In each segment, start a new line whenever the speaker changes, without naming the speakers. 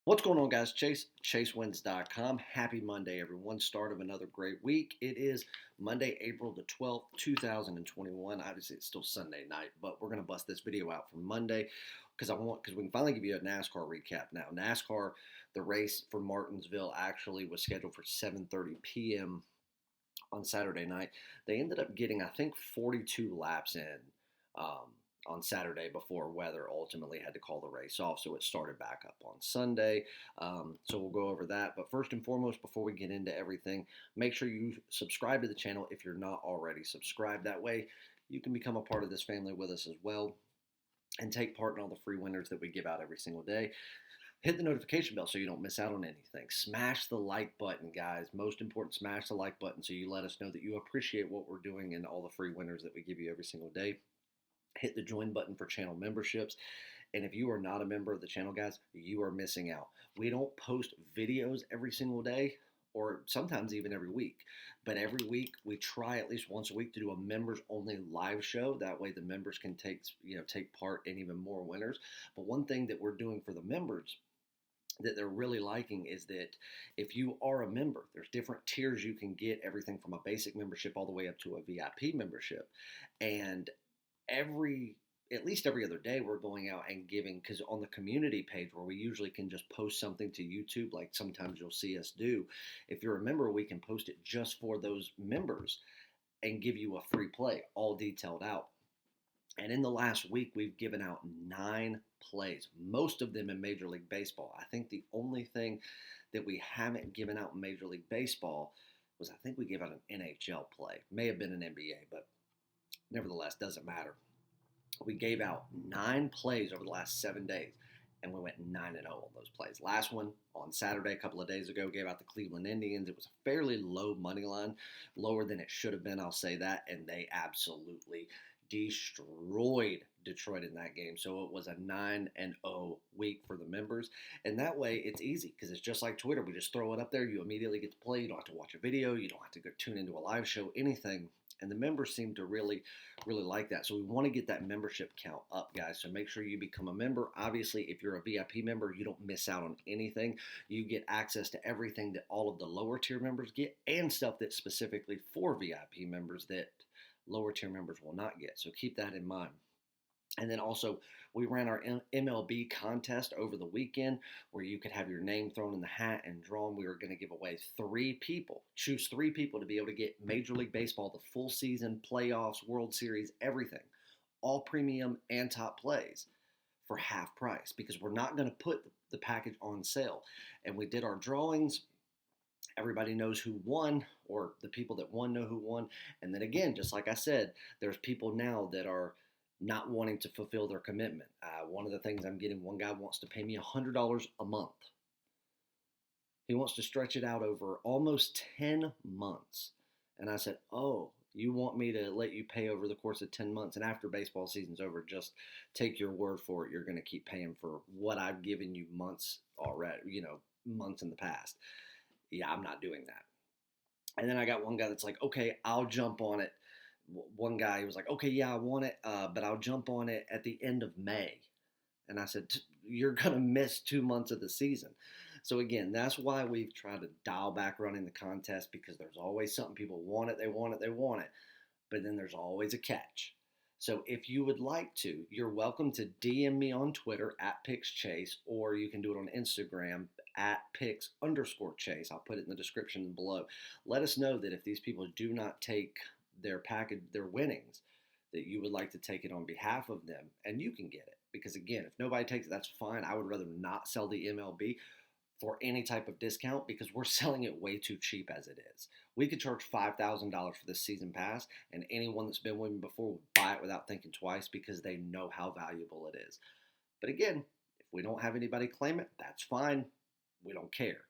What's going on, guys? ChaseWins.com. Happy Monday, everyone. Start of another great week. It is Monday, April the 12th, 2021. Obviously, it's still Sunday night, but we're going to bust this video out for Monday because we can finally give you a NASCAR recap now. NASCAR, the race for Martinsville actually was scheduled for 7:30 p.m. on Saturday night. They ended up getting, I think, 42 laps in. On Saturday before weather ultimately had to call the race off, so it started back up on Sunday. So we'll go over that. But first and foremost, before we get into everything, make sure you subscribe to the channel if you're not already subscribed. That way you can become a part of this family with us as well and take part in all the free winners that we give out every single day. Hit the notification bell so you don't miss out on anything. Smash the like button, guys. Most important, smash the like button so you let us know that you appreciate what we're doing and all the free winners that we give you every single day. Hit the join button for channel memberships. And if you are not a member of the channel, guys, you are missing out. We don't post videos every single day or sometimes even every week. But every week we try at least once a week to do a members only live show. That way the members can take part in even more winners. But one thing that we're doing for the members that they're really liking is that if you are a member, there's different tiers you can get, everything from a basic membership all the way up to a VIP membership. And at least every other day we're going out and giving, because on the community page where we usually can just post something to YouTube, like sometimes you'll see us do, if you're a member, we can post it just for those members and give you a free play, all detailed out. And in the last week, we've given out 9 plays, most of them in Major League Baseball. I think the only thing that we haven't given out in Major League Baseball was I think we gave out an NHL play. May have been an NBA, but nevertheless, doesn't matter. We gave out 9 plays over the last 7 days, and we went 9-0 on those plays. Last one on Saturday, a couple of days ago, gave out the Cleveland Indians. It was a fairly low money line, lower than it should have been, I'll say that, and they absolutely destroyed Detroit in that game. So it was a 9-0 week for the members. And that way it's easy because it's just like Twitter. We just throw it up there. You immediately get to play. You don't have to watch a video. You don't have to go tune into a live show, anything. And the members seem to really, really like that. So we want to get that membership count up, guys. So make sure you become a member. Obviously, if you're a VIP member, you don't miss out on anything. You get access to everything that all of the lower tier members get and stuff that's specifically for VIP members that lower tier members will not get. So keep that in mind. And then also, we ran our MLB contest over the weekend where you could have your name thrown in the hat and drawn. We were going to give away 3 people. Choose 3 people to be able to get Major League Baseball, the full season, playoffs, World Series, everything. All premium and top plays for half price because we're not going to put the package on sale. And we did our drawings. Everybody knows who won, or the people that won know who won. And then again, just like I said, there's people now that are not wanting to fulfill their commitment. One of the things I'm getting, one guy wants to pay me $100 a month. He wants to stretch it out over almost 10 months. And I said, oh, you want me to let you pay over the course of 10 months, and after baseball season's over, just take your word for it. You're going to keep paying for what I've given you months already, months in the past. Yeah, I'm not doing that. And then I got one guy that's like, okay, I'll jump on it. One guy was like, okay, yeah, I want it, but I'll jump on it at the end of May. And I said, you're going to miss 2 months of the season. So again, that's why we've tried to dial back running the contest, because there's always something. People want it, they want it, they want it. But then there's always a catch. So if you would like to, you're welcome to DM me on Twitter @PixChase, or you can do it on Instagram @Pix_Chase. I'll put it in the description below. Let us know that if these people do not take their package, their winnings, that you would like to take it on behalf of them, and you can get it. Because again, if nobody takes it, that's fine. I would rather not sell the MLB for any type of discount because we're selling it way too cheap as it is. We could charge $5,000 for this season pass, and anyone that's been with me before would buy it without thinking twice because they know how valuable it is. But again, if we don't have anybody claim it, that's fine. We don't care.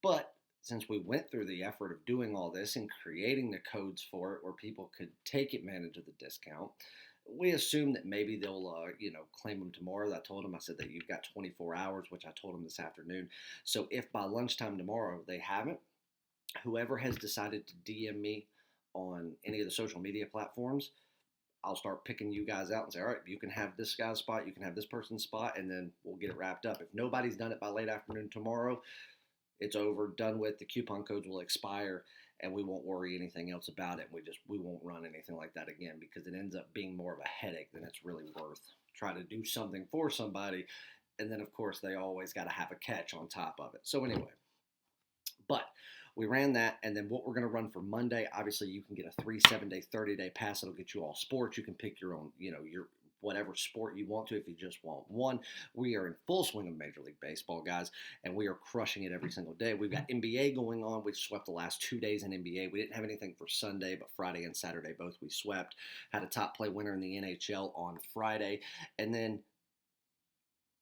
But since we went through the effort of doing all this and creating the codes for it where people could take advantage of the discount, we assume that maybe they'll, claim them tomorrow. I told them, I said that you've got 24 hours, which I told them this afternoon. So if by lunchtime tomorrow they haven't, whoever has decided to DM me on any of the social media platforms, I'll start picking you guys out and say, all right, you can have this guy's spot, you can have this person's spot, and then we'll get it wrapped up. If nobody's done it by late afternoon tomorrow, it's over, done with. The coupon codes will expire, and we won't worry anything else about it. We won't run anything like that again, because it ends up being more of a headache than it's really worth. Try to do something for somebody, and then of course they always got to have a catch on top of it. So anyway, but we ran that, and then what we're going to run for Monday, obviously you can get a 3, 7-day, 30-day pass. It'll get you all sports. You can pick your own, your whatever sport you want to if you just want one. We are in full swing of Major League Baseball, guys, and we are crushing it every single day. We've got NBA going on. We swept the last 2 days in NBA. We didn't have anything for Sunday, but Friday and Saturday both we swept. Had a top play winner in the NHL on Friday, and then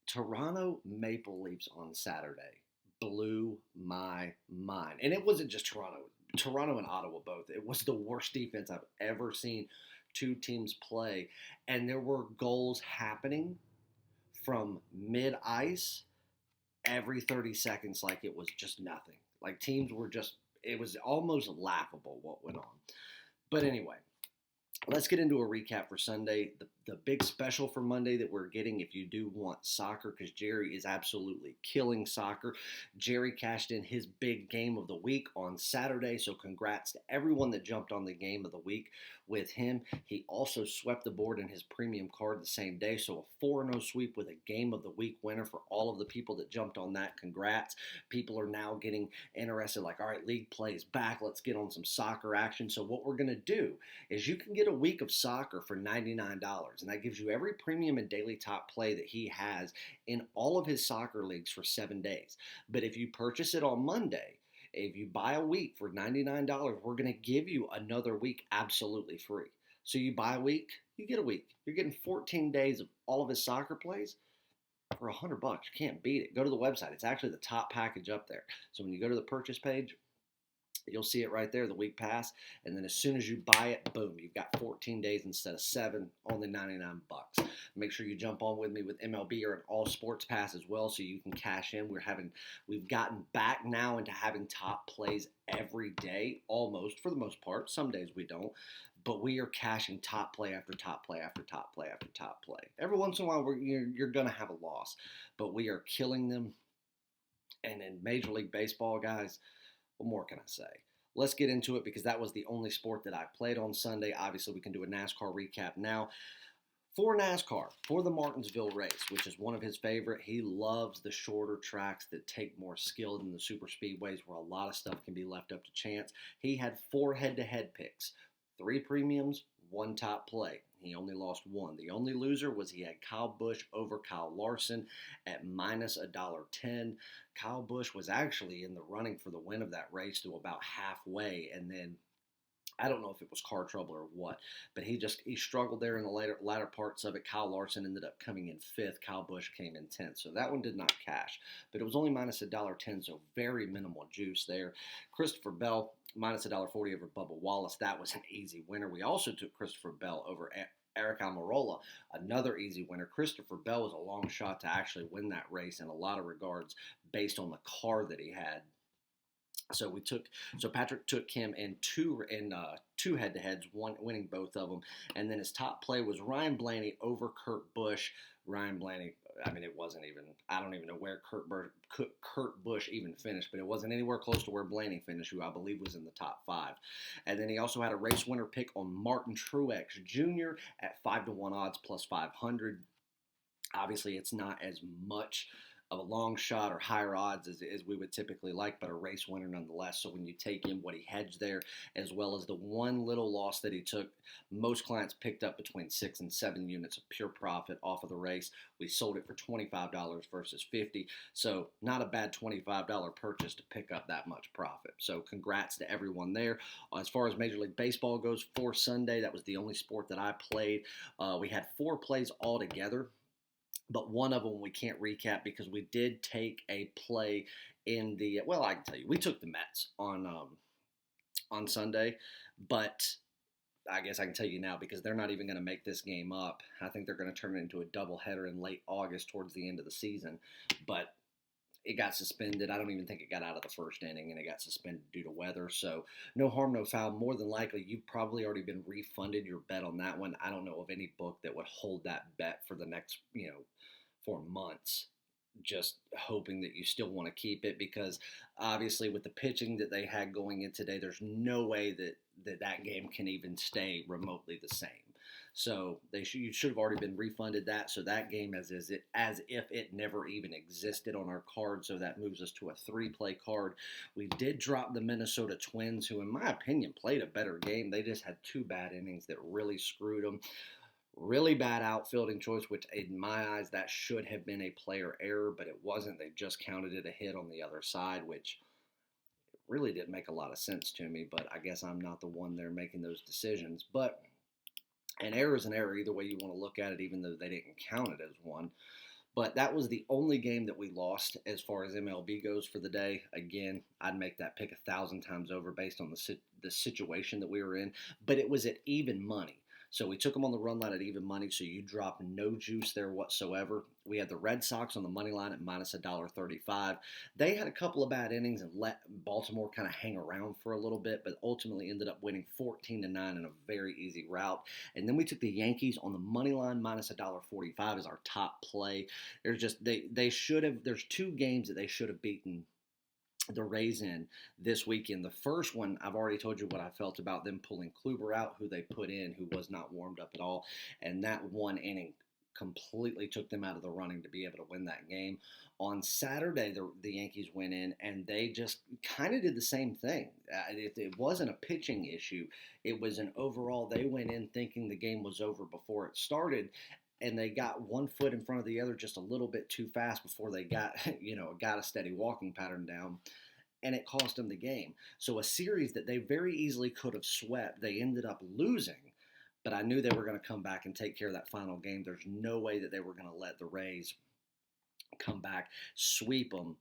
Toronto Maple Leafs on Saturday blew my mind. And it wasn't just Toronto and Ottawa both. It was the worst defense I've ever seen two teams play. And there were goals happening from mid-ice every 30 seconds like it was just nothing. Like teams were just, it was almost laughable what went on. But anyway, let's get into a recap for Sunday. The big special for Monday that we're getting, if you do want soccer, because Jerry is absolutely killing soccer. Jerry cashed in his big game of the week on Saturday, so congrats to everyone that jumped on the game of the week with him. He also swept the board in his premium card the same day, so a 4-0 sweep with a game of the week winner for all of the people that jumped on that. Congrats. People are now getting interested, like, all right, league play is back. Let's get on some soccer action. So what we're going to do is you can get a week of soccer for $99. And that gives you every premium and daily top play that he has in all of his soccer leagues for 7 days. But if you purchase it on Monday, if you buy a week for $99, we're going to give you another week absolutely free. So you buy a week, you get a week. You're getting 14 days of all of his soccer plays for $100. You can't beat it. Go to the website. It's actually the top package up there. So when you go to the purchase page, you'll see it right there, the week pass, and then as soon as you buy it, boom, you've got 14 days instead of 7, only $99. Make sure you jump on with me with MLB or an all sports pass as well, so you can cash in. We've gotten back now into having top plays every day, almost for the most part. Some days we don't, but we are cashing top play after top play after top play after top play. Every once in a while, you're going to have a loss, but we are killing them. And in Major League Baseball, guys, what more can I say? Let's get into it because that was the only sport that I played on Sunday. Obviously, we can do a NASCAR recap now. For NASCAR, for the Martinsville race, which is one of his favorite, he loves the shorter tracks that take more skill than the super speedways where a lot of stuff can be left up to chance. He had 4 head-to-head picks, 3 premiums, 1 top play. He only lost 1. The only loser was he had Kyle Busch over Kyle Larson at minus $1.10. Kyle Busch was actually in the running for the win of that race to about halfway, and then I don't know if it was car trouble or what, but he struggled there in the latter parts of it. Kyle Larson ended up coming in 5th. Kyle Busch came in 10th, so that one did not cash, but it was only minus $1.10, so very minimal juice there. Christopher Bell, minus $1.40 over Bubba Wallace. That was an easy winner. We also took Christopher Bell over Eric Almirola, another easy winner. Christopher Bell was a long shot to actually win that race in a lot of regards based on the car that he had. So Patrick took him in two head-to-heads, one winning both of them, and then his top play was Ryan Blaney over Kurt Busch. Ryan Blaney, I mean, it wasn't even, I don't even know where Kurt Busch even finished, but it wasn't anywhere close to where Blaney finished, who I believe was in the top 5. And then he also had a race winner pick on Martin Truex Jr. at 5-1 odds plus 500. Obviously, it's not as much of a long shot or higher odds as we would typically like, but a race winner nonetheless. So when you take in what he hedged there, as well as the one little loss that he took, most clients picked up between 6 and 7 units of pure profit off of the race. We sold it for $25 versus $50. So not a bad $25 purchase to pick up that much profit. So congrats to everyone there. As far as Major League Baseball goes, for Sunday, that was the only sport that I played. We had 4 plays altogether, but one of them we can't recap because we did take a play in the, well, I can tell you, we took the Mets on Sunday, but I guess I can tell you now because they're not even going to make this game up. I think they're going to turn it into a doubleheader in late August towards the end of the season. But it got suspended. I don't even think it got out of the first inning, and it got suspended due to weather. So no harm, no foul. More than likely, you've probably already been refunded your bet on that one. I don't know of any book that would hold that bet for the next, for months, just hoping that you still want to keep it, because obviously with the pitching that they had going in today, there's no way that game can even stay remotely the same. So you should have already been refunded that. So that game as if it never even existed on our card. So that moves us to a 3-play card. We did drop the Minnesota Twins, who in my opinion played a better game. They just had 2 bad innings that really screwed them. Really bad outfielding choice, which in my eyes that should have been a player error, but it wasn't. They just counted it a hit on the other side, which really didn't make a lot of sense to me, but I guess I'm not the one there making those decisions. But an error is an error either way you want to look at it, even though they didn't count it as one. But that was the only game that we lost as far as MLB goes for the day. Again, I'd make that pick 1,000 times over based on the situation that we were in, but it was at even money. So we took them on the run line at even money, so you drop no juice there whatsoever. We had the Red Sox on the money line at minus $1.35. They had a couple of bad innings and let Baltimore kind of hang around for a little bit, but ultimately ended up winning 14-9 in a very easy route. And then we took the Yankees on the money line minus $1.45 as our top play. There's just there's 2 games that they should have beaten the Rays in this weekend. The first one, I've already told you what I felt about them pulling Kluber out, who they put in, who was not warmed up at all. And that one inning completely took them out of the running to be able to win that game. On Saturday, the Yankees went in, and they just kind of did the same thing. It wasn't a pitching issue. It was an overall, they went in thinking the game was over before it started, and they got one foot in front of the other just a little bit too fast before they got a steady walking pattern down, and it cost them the game. So a series that they very easily could have swept, they ended up losing, but I knew they were going to come back and take care of that final game. There's no way that they were going to let the Rays come back, sweep them,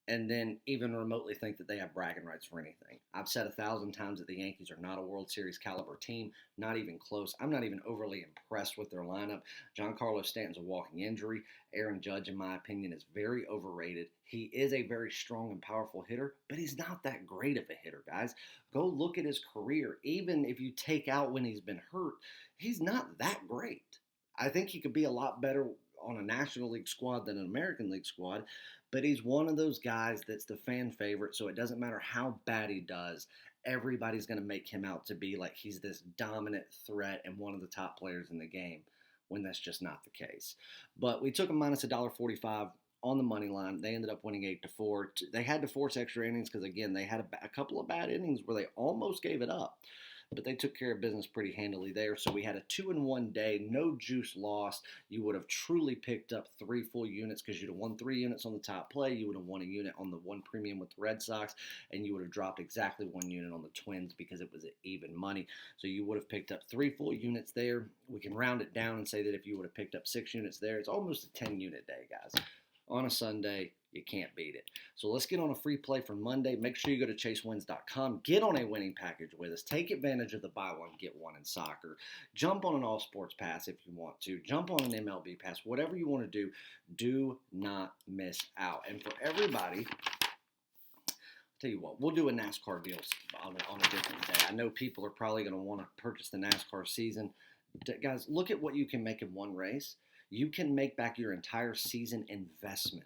and then even remotely think that they have bragging rights for anything. I've said 1,000 times that the Yankees are not a World Series caliber team, not even close. I'm not even overly impressed with their lineup. Giancarlo Stanton's a walking injury. Aaron Judge, in my opinion, is very overrated. He is a very strong and powerful hitter, but he's not that great of a hitter, guys. Go look at his career. Even if you take out when he's been hurt, he's not that great. I think he could be a lot better on a National League squad than an American League squad, but he's one of those guys that's the fan favorite, so it doesn't matter how bad he does. Everybody's going to make him out to be like he's this dominant threat and one of the top players in the game, when that's just not the case. But we took him minus $1.45 on the money line. They ended up winning 8-4. They had to force extra innings because, again, they had a couple of bad innings where they almost gave it up. But they took care of business pretty handily there. So we had a 2-in-1 day, no juice lost. You would have truly picked up 3 full units because you'd have won 3 units on the top play. You would have won a unit on the 1 premium with the Red Sox, and you would have dropped exactly 1 unit on the Twins because it was at even money. So you would have picked up 3 full units there. We can round it down and say that if you would have picked up 6 units there, it's almost a 10-unit day, guys. On a Sunday, you can't beat it. So let's get on a free play for Monday. Make sure you go to chasewins.com. Get on a winning package with us. Take advantage of the buy one, get one in soccer. Jump on an all sports pass if you want to. Jump on an MLB pass. Whatever you want to do, do not miss out. And for everybody, I'll tell you what, we'll do a NASCAR deal on a different day. I know people are probably going to want to purchase the NASCAR season. Guys, look at what you can make in one race. You can make back your entire season investment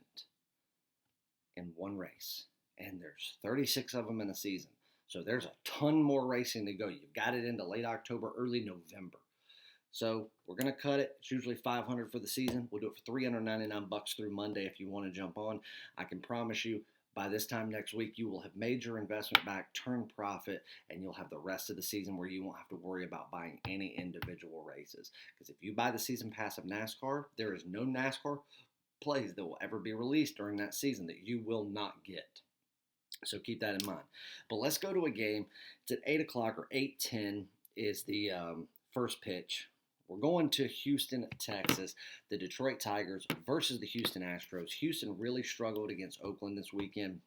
in one race. And there's 36 of them in a season. So there's a ton more racing to go. You've got it into late October, early November. So we're going to cut it. It's usually $500 for the season. We'll do it for $399 through Monday if you want to jump on. I can promise you, by this time next week, you will have made your investment back, turned profit, and you'll have the rest of the season where you won't have to worry about buying any individual races. Because if you buy the season pass of NASCAR, there is no NASCAR plays that will ever be released during that season that you will not get. So keep that in mind. But let's go to a game. It's at 8 o'clock or 8:10 is the first pitch. We're going to Houston, Texas, the Detroit Tigers versus the Houston Astros. Houston really struggled against Oakland this weekend.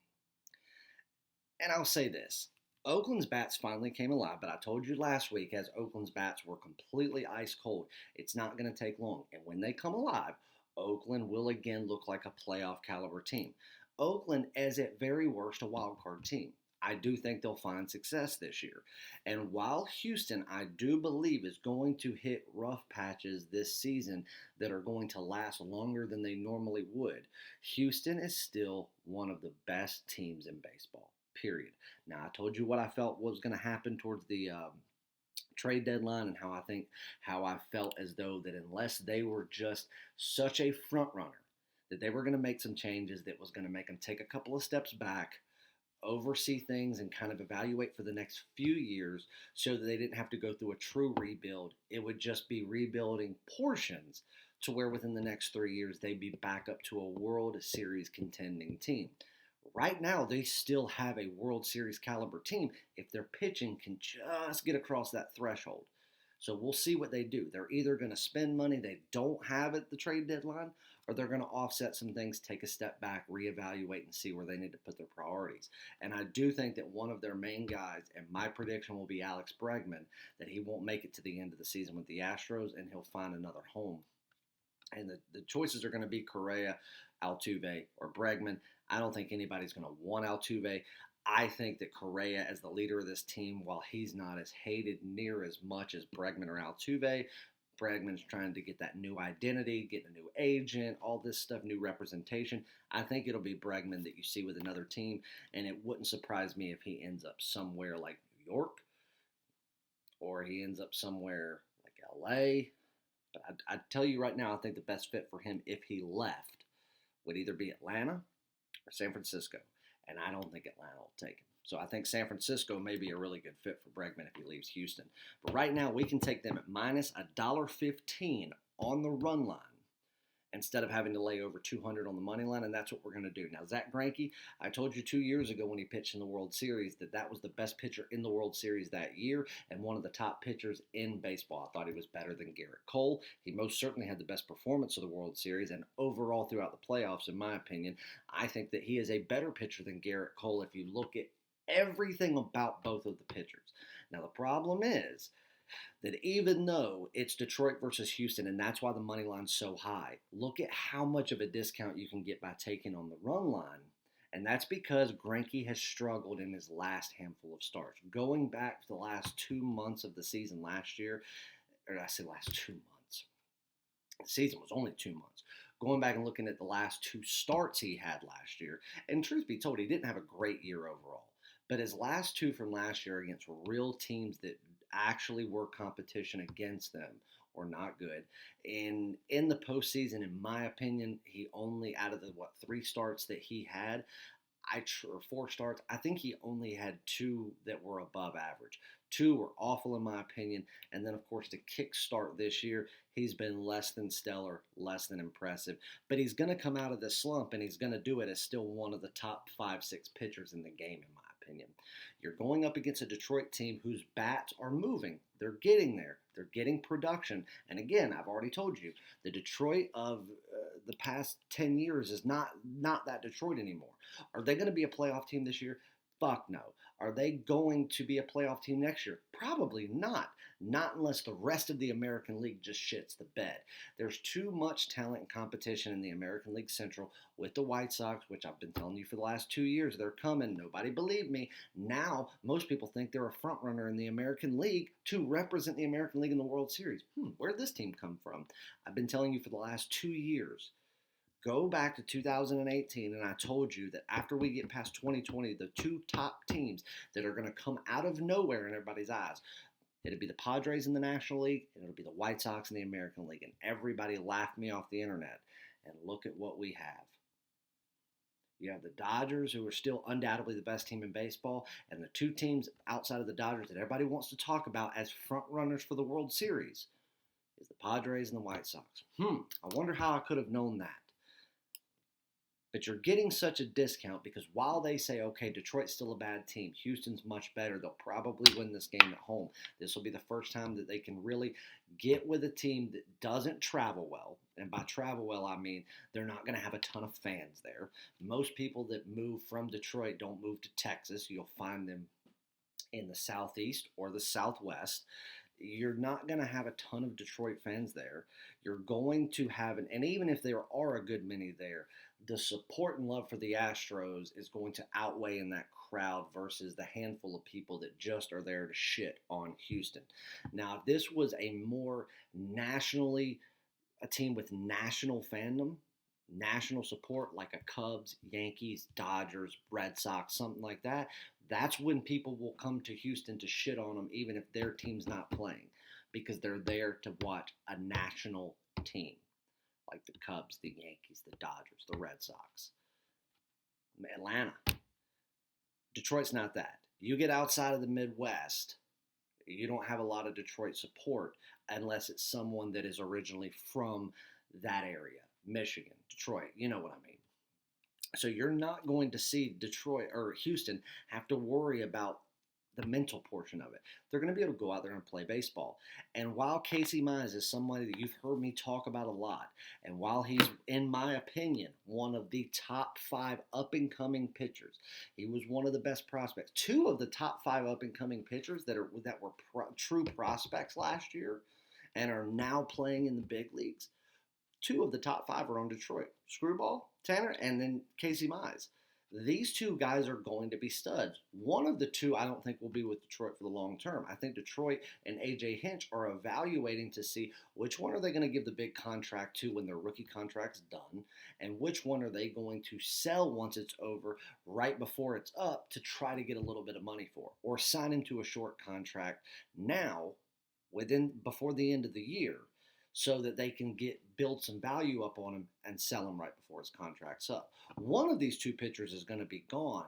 And I'll say this. Oakland's bats finally came alive, but I told you last week as Oakland's bats were completely ice cold, it's not going to take long. And when they come alive, Oakland will again look like a playoff caliber team. Oakland is at very worst a wild card team. I do think they'll find success this year. And while Houston, I do believe, is going to hit rough patches this season that are going to last longer than they normally would, Houston is still one of the best teams in baseball, period. Now, I told you what I felt was going to happen towards the trade deadline, and how I felt as though that unless they were just such a front runner, that they were going to make some changes that was going to make them take a couple of steps back, oversee things, and kind of evaluate for the next few years so that they didn't have to go through a true rebuild. It would just be rebuilding portions to where within the next 3 years they'd be back up to a World Series contending team. Right now, they still have a World Series caliber team if their pitching can just get across that threshold. So we'll see what they do. They're either going to spend money they don't have at the trade deadline, or they're going to offset some things, take a step back, reevaluate, and see where they need to put their priorities. And I do think that one of their main guys, and my prediction will be Alex Bregman, that he won't make it to the end of the season with the Astros, and he'll find another home. And the choices are going to be Correa, Altuve, or Bregman. I don't think anybody's going to want Altuve. I think that Correa, as the leader of this team, while he's not as hated near as much as Bregman or Altuve, Bregman's trying to get that new identity, get a new agent, all this stuff, new representation. I think it'll be Bregman that you see with another team, and it wouldn't surprise me if he ends up somewhere like New York, or he ends up somewhere like LA. But I tell you right now, I think the best fit for him if he left would either be Atlanta or San Francisco. And I don't think Atlanta will take him. So I think San Francisco may be a really good fit for Bregman if he leaves Houston. But right now, we can take them at minus $1.15 on the run line instead of having to lay over 200 on the money line, and that's what we're going to do. Now, Zach Greinke, I told you 2 years ago when he pitched in the World Series that was the best pitcher in the World Series that year and one of the top pitchers in baseball. I thought he was better than Garrett Cole. He most certainly had the best performance of the World Series, and overall throughout the playoffs, in my opinion, I think that he is a better pitcher than Garrett Cole if you look at everything about both of the pitchers. Now, the problem is that even though it's Detroit versus Houston, and that's why the money line's so high, look at how much of a discount you can get by taking on the run line. And that's because Greinke has struggled in his last handful of starts. Going back to the last 2 months of the season last year, or I say last 2 months. The season was only 2 months. Going back and looking at the last 2 starts he had last year, and truth be told, he didn't have a great year overall. But his last 2 from last year against real teams that actually were competition against them or not good. And in the postseason, in my opinion, he only, out of the 3 starts that he had, or 4 starts, I think he only had 2 that were above average. 2 were awful in my opinion. And then, of course, to kick start this year, he's been less than stellar, less than impressive. But he's going to come out of this slump, and he's going to do it as still one of the top 5-6 pitchers in the game, in my opinion. You're going up against a Detroit team whose bats are moving. They're getting there. They're getting production. And again, I've already told you, the Detroit of the past 10 years is not that Detroit anymore. Are they going to be a playoff team this year? Fuck no. Are they going to be a playoff team next year? Probably not. Not unless the rest of the American League just shits the bed. There's too much talent and competition in the American League Central with the White Sox, which I've been telling you for the last 2 years. They're coming. Nobody believed me. Now, most people think they're a front runner in the American League to represent the American League in the World Series. Where'd this team come from? I've been telling you for the last 2 years. Go back to 2018, and I told you that after we get past 2020, the 2 top teams that are going to come out of nowhere in everybody's eyes, it'll be the Padres in the National League, and it'll be the White Sox in the American League. And everybody laughed me off the internet. And look at what we have. You have the Dodgers, who are still undoubtedly the best team in baseball, and the 2 teams outside of the Dodgers that everybody wants to talk about as front runners for the World Series is the Padres and the White Sox. I wonder how I could have known that. But you're getting such a discount because while they say, okay, Detroit's still a bad team, Houston's much better, they'll probably win this game at home. This will be the first time that they can really get with a team that doesn't travel well. And by travel well, I mean they're not going to have a ton of fans there. Most people that move from Detroit don't move to Texas. You'll find them in the Southeast or the Southwest. You're not going to have a ton of Detroit fans there. You're going to have, and even if there are a good many there, the support and love for the Astros is going to outweigh in that crowd versus the handful of people that just are there to shit on Houston. Now, if this was a more nationally, a team with national fandom, national support, like a Cubs, Yankees, Dodgers, Red Sox, something like that, that's when people will come to Houston to shit on them, even if their team's not playing, because they're there to watch a national team like the Cubs, the Yankees, the Dodgers, the Red Sox, Atlanta. Detroit's not that. You get outside of the Midwest, you don't have a lot of Detroit support unless it's someone that is originally from that area. Michigan, Detroit, you know what I mean. So you're not going to see Detroit or Houston have to worry about the mental portion of it. They're going to be able to go out there and play baseball. And while Casey Mize is somebody that you've heard me talk about a lot, and while he's, in my opinion, one of the top 5 up-and-coming pitchers, he was one of the best prospects. 2 of the top 5 up-and-coming pitchers that were true prospects last year and are now playing in the big leagues, 2 of the top 5 are on Detroit. Screwball, Tanner, and then Casey Mize. These 2 guys are going to be studs. One of the 2 I don't think will be with Detroit for the long term. I think Detroit and A.J. Hinch are evaluating to see which one are they going to give the big contract to when their rookie contract's done, and which one are they going to sell once it's over, right before it's up, to try to get a little bit of money for, or sign him to a short contract now, before the end of the year, so that they can build some value up on him and sell him right before his contract's up. One of these 2 pitchers is going to be gone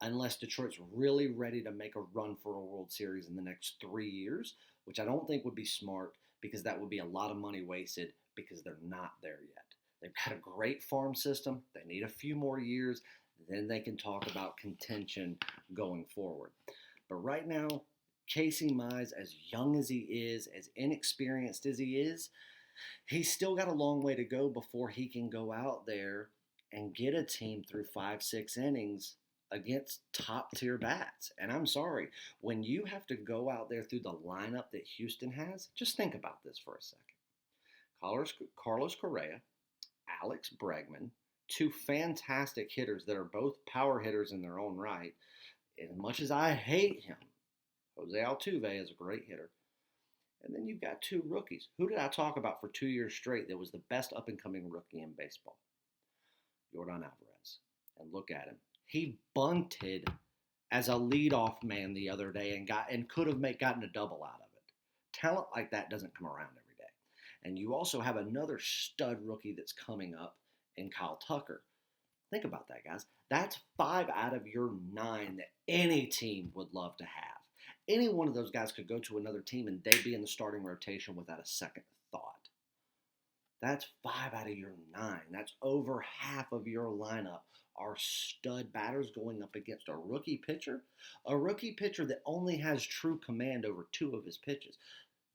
unless Detroit's really ready to make a run for a World Series in the next 3 years, which I don't think would be smart, because that would be a lot of money wasted because they're not there yet. They've got a great farm system. They need a few more years. Then they can talk about contention going forward. But right now, Casey Mize, as young as he is, as inexperienced as he is, he's still got a long way to go before he can go out there and get a team through 5-6 innings against top-tier bats. And I'm sorry, when you have to go out there through the lineup that Houston has, just think about this for a second. Carlos Correa, Alex Bregman, 2 fantastic hitters that are both power hitters in their own right. As much as I hate him, Jose Altuve is a great hitter. And then you've got 2 rookies. Who did I talk about for 2 years straight that was the best up-and-coming rookie in baseball? Yordan Alvarez. And look at him. He bunted as a leadoff man the other day and could have gotten a double out of it. Talent like that doesn't come around every day. And you also have another stud rookie that's coming up in Kyle Tucker. Think about that, guys. That's 5 out of your 9 that any team would love to have. Any one of those guys could go to another team and they'd be in the starting rotation without a second thought. That's 5 out of your 9. That's over half of your lineup are stud batters going up against a rookie pitcher that only has true command over 2 of his pitches.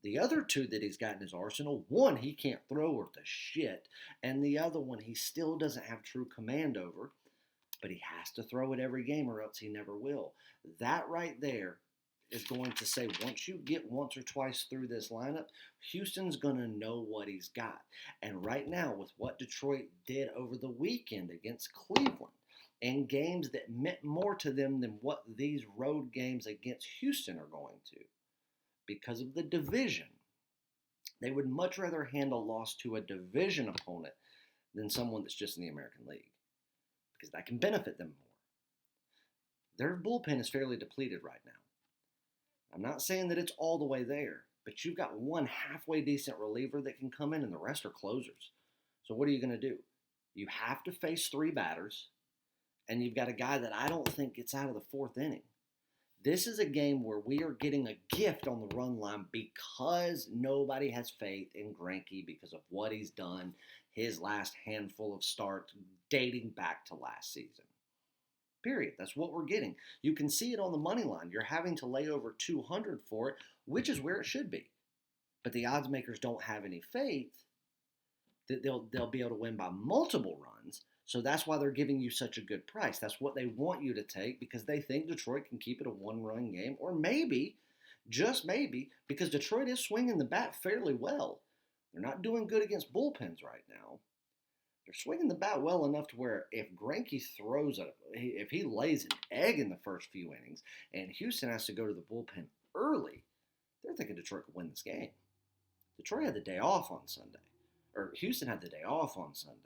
The other 2 that he's got in his arsenal, one he can't throw worth a shit, and the other one he still doesn't have true command over, but he has to throw it every game or else he never will. That right there is going to say, once you get once or twice through this lineup, Houston's going to know what he's got. And right now, with what Detroit did over the weekend against Cleveland, and games that meant more to them than what these road games against Houston are going to, because of the division, they would much rather hand a loss to a division opponent than someone that's just in the American League, because that can benefit them more. Their bullpen is fairly depleted right now. I'm not saying that it's all the way there, but you've got one halfway decent reliever that can come in and the rest are closers. So what are you going to do? You have to face 3 batters, and you've got a guy that I don't think gets out of the 4th inning. This is a game where we are getting a gift on the run line because nobody has faith in Greinke because of what he's done his last handful of starts dating back to last season. Period. That's what we're getting. You can see it on the money line. You're having to lay over 200 for it, which is where it should be. But the odds makers don't have any faith that they'll be able to win by multiple runs. So that's why they're giving you such a good price. That's what they want you to take because they think Detroit can keep it a 1-run game. Or maybe, just maybe, because Detroit is swinging the bat fairly well. They're not doing good against bullpens right now. they're swinging the bat well enough to where if Greinke if he lays an egg in the first few innings and Houston has to go to the bullpen early, they're thinking Detroit could win this game. Detroit had the day off on Sunday. Or Houston had the day off on Sunday.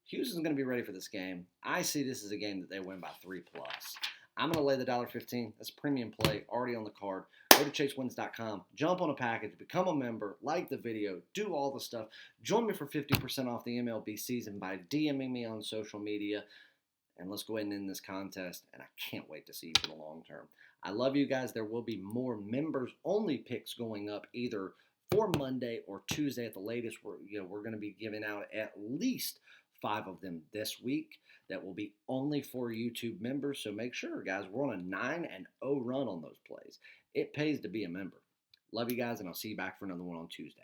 Houston's going to be ready for this game. I see this as a game that they win by 3+. I'm going to lay the $1.15. That's a premium play, already on the card. Go to chasewins.com, jump on a package, become a member, like the video, do all the stuff. Join me for 50% off the MLB season by DMing me on social media. And let's go ahead and end this contest. And I can't wait to see you for the long term. I love you guys. There will be more members-only picks going up either for Monday or Tuesday at the latest. We're going to be giving out at least 5 of them this week that will be only for YouTube members. So make sure, guys, we're on a 9-0 run on those plays. It pays to be a member. Love you guys, and I'll see you back for another one on Tuesday.